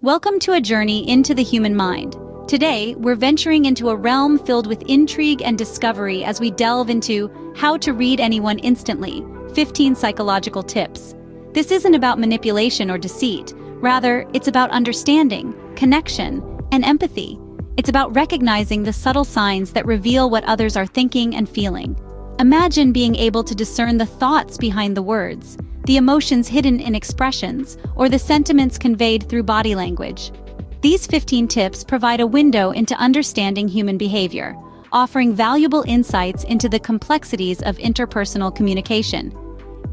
Welcome to a journey into the human mind. Today, we're venturing into a realm filled with intrigue and discovery as we delve into how to read anyone instantly, 15 psychological tips. This isn't about manipulation or deceit. Rather, it's about understanding, connection, and empathy. It's about recognizing the subtle signs that reveal what others are thinking and feeling. Imagine being able to discern the thoughts behind the words, the emotions hidden in expressions, or the sentiments conveyed through body language. These 15 tips provide a window into understanding human behavior, offering valuable insights into the complexities of interpersonal communication.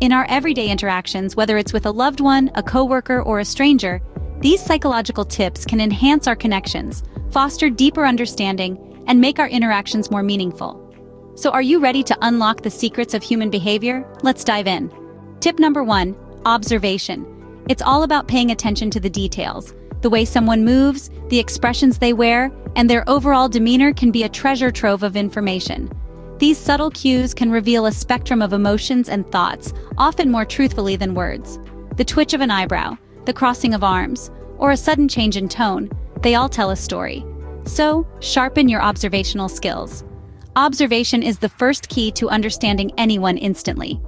In our everyday interactions, whether it's with a loved one, a coworker, or a stranger, these psychological tips can enhance our connections, foster deeper understanding, and make our interactions more meaningful. So are you ready to unlock the secrets of human behavior? Let's dive in. Tip number 1, observation. It's all about paying attention to the details. The way someone moves, the expressions they wear, and their overall demeanor can be a treasure trove of information. These subtle cues can reveal a spectrum of emotions and thoughts, often more truthfully than words. The twitch of an eyebrow, the crossing of arms, or a sudden change in tone, they all tell a story. So, sharpen your observational skills. Observation is the first key to understanding anyone instantly.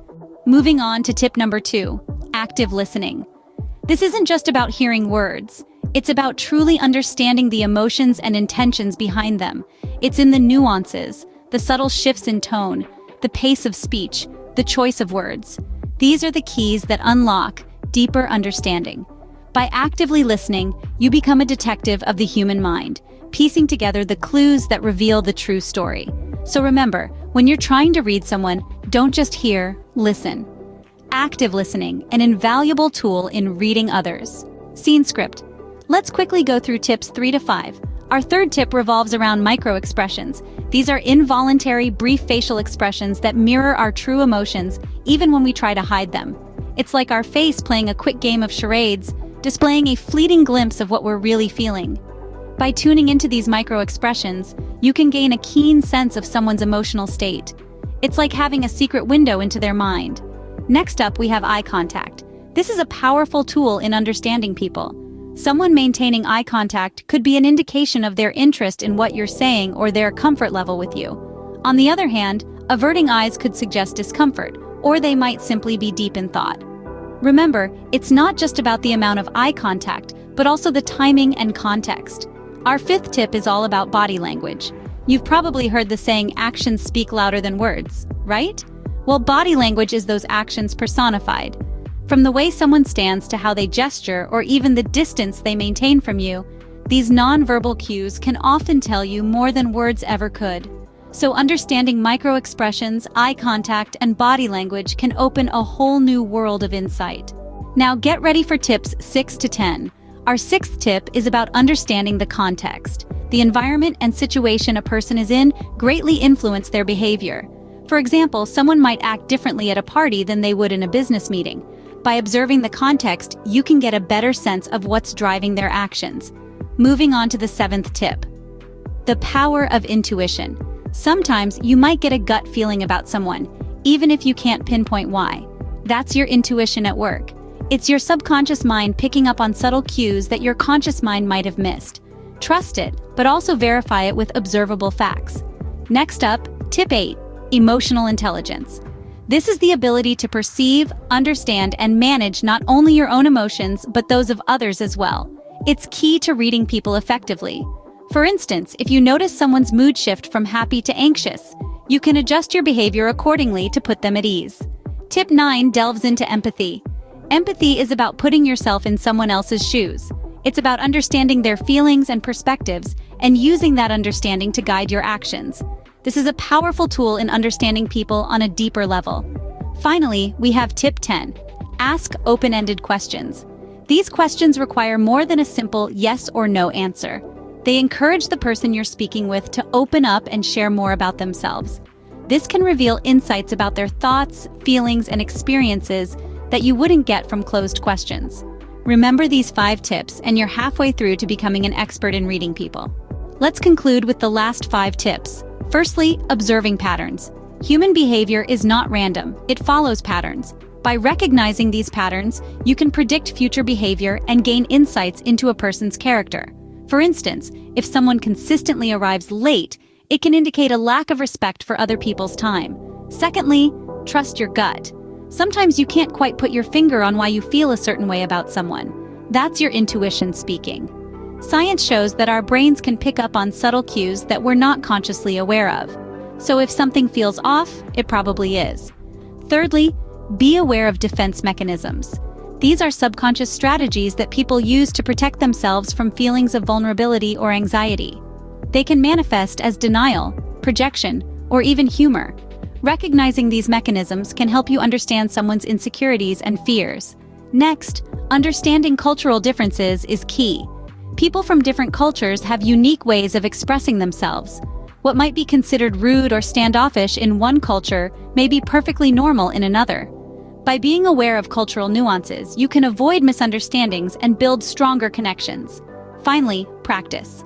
Moving on to tip number 2, active listening. This isn't just about hearing words. It's about truly understanding the emotions and intentions behind them. It's in the nuances, the subtle shifts in tone, the pace of speech, the choice of words. These are the keys that unlock deeper understanding. By actively listening, you become a detective of the human mind, piecing together the clues that reveal the true story. So remember, when you're trying to read someone, don't just hear, listen. Active listening, an invaluable tool in reading others. Scene script. Let's quickly go through tips 3 to 5. Our third tip revolves around microexpressions. These are involuntary, brief facial expressions that mirror our true emotions, even when we try to hide them. It's like our face playing a quick game of charades, displaying a fleeting glimpse of what we're really feeling. By tuning into these microexpressions, you can gain a keen sense of someone's emotional state. It's like having a secret window into their mind. Next up, we have eye contact. This is a powerful tool in understanding people. Someone maintaining eye contact could be an indication of their interest in what you're saying or their comfort level with you. On the other hand, averting eyes could suggest discomfort, or they might simply be deep in thought. Remember, it's not just about the amount of eye contact, but also the timing and context. Our fifth tip is all about body language. You've probably heard the saying, actions speak louder than words, right? Well, body language is those actions personified. From the way someone stands to how they gesture or even the distance they maintain from you, these nonverbal cues can often tell you more than words ever could. So understanding microexpressions, eye contact, and body language can open a whole new world of insight. Now get ready for tips 6 to 10. Our sixth tip is about understanding the context. The environment and situation a person is in greatly influence their behavior. For example, someone might act differently at a party than they would in a business meeting. By observing the context, you can get a better sense of what's driving their actions. Moving on to the seventh tip. The power of intuition. Sometimes you might get a gut feeling about someone, even if you can't pinpoint why. That's your intuition at work. It's your subconscious mind picking up on subtle cues that your conscious mind might have missed. Trust it, but also verify it with observable facts. Next up, tip 8, emotional intelligence. This is the ability to perceive, understand, and manage not only your own emotions, but those of others as well. It's key to reading people effectively. For instance, if you notice someone's mood shift from happy to anxious, you can adjust your behavior accordingly to put them at ease. Tip 9 delves into empathy. Empathy is about putting yourself in someone else's shoes. It's about understanding their feelings and perspectives and using that understanding to guide your actions. This is a powerful tool in understanding people on a deeper level. Finally, we have tip 10. Ask open-ended questions. These questions require more than a simple yes or no answer. They encourage the person you're speaking with to open up and share more about themselves. This can reveal insights about their thoughts, feelings, and experiences that you wouldn't get from closed questions. Remember these 5 tips and you're halfway through to becoming an expert in reading people. Let's conclude with the last 5 tips. Firstly, observing patterns. Human behavior is not random, it follows patterns. By recognizing these patterns, you can predict future behavior and gain insights into a person's character. For instance, if someone consistently arrives late, it can indicate a lack of respect for other people's time. Secondly, trust your gut. Sometimes you can't quite put your finger on why you feel a certain way about someone. That's your intuition speaking. Science shows that our brains can pick up on subtle cues that we're not consciously aware of. So if something feels off, it probably is. Thirdly, be aware of defense mechanisms. These are subconscious strategies that people use to protect themselves from feelings of vulnerability or anxiety. They can manifest as denial, projection, or even humor. Recognizing these mechanisms can help you understand someone's insecurities and fears. Next, understanding cultural differences is key. People from different cultures have unique ways of expressing themselves. What might be considered rude or standoffish in one culture may be perfectly normal in another. By being aware of cultural nuances, you can avoid misunderstandings and build stronger connections. Finally, practice.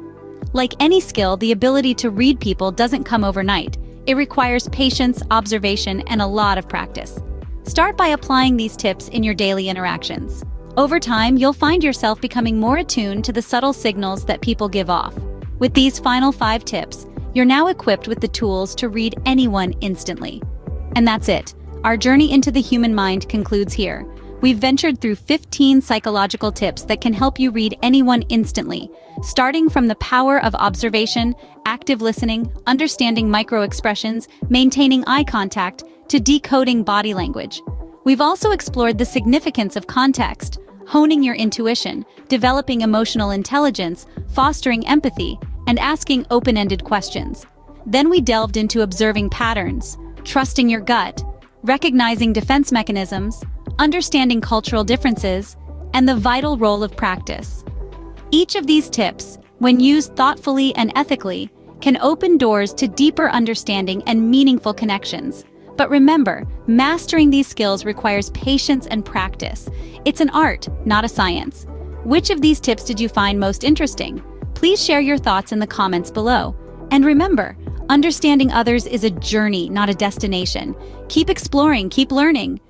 Like any skill, the ability to read people doesn't come overnight. It requires patience, observation, and a lot of practice. Start by applying these tips in your daily interactions. Over time, you'll find yourself becoming more attuned to the subtle signals that people give off. With these final 5 tips, you're now equipped with the tools to read anyone instantly. And that's it. Our journey into the human mind concludes here. We've ventured through 15 psychological tips that can help you read anyone instantly, starting from the power of observation, active listening, understanding microexpressions, maintaining eye contact, to decoding body language. We've also explored the significance of context, honing your intuition, developing emotional intelligence, fostering empathy, and asking open-ended questions. Then we delved into observing patterns, trusting your gut, recognizing defense mechanisms, understanding cultural differences, and the vital role of practice. Each of these tips, when used thoughtfully and ethically, can open doors to deeper understanding and meaningful connections. But remember, mastering these skills requires patience and practice. It's an art, not a science. Which of these tips did you find most interesting? Please share your thoughts in the comments below. And remember, understanding others is a journey, not a destination. Keep exploring, keep learning.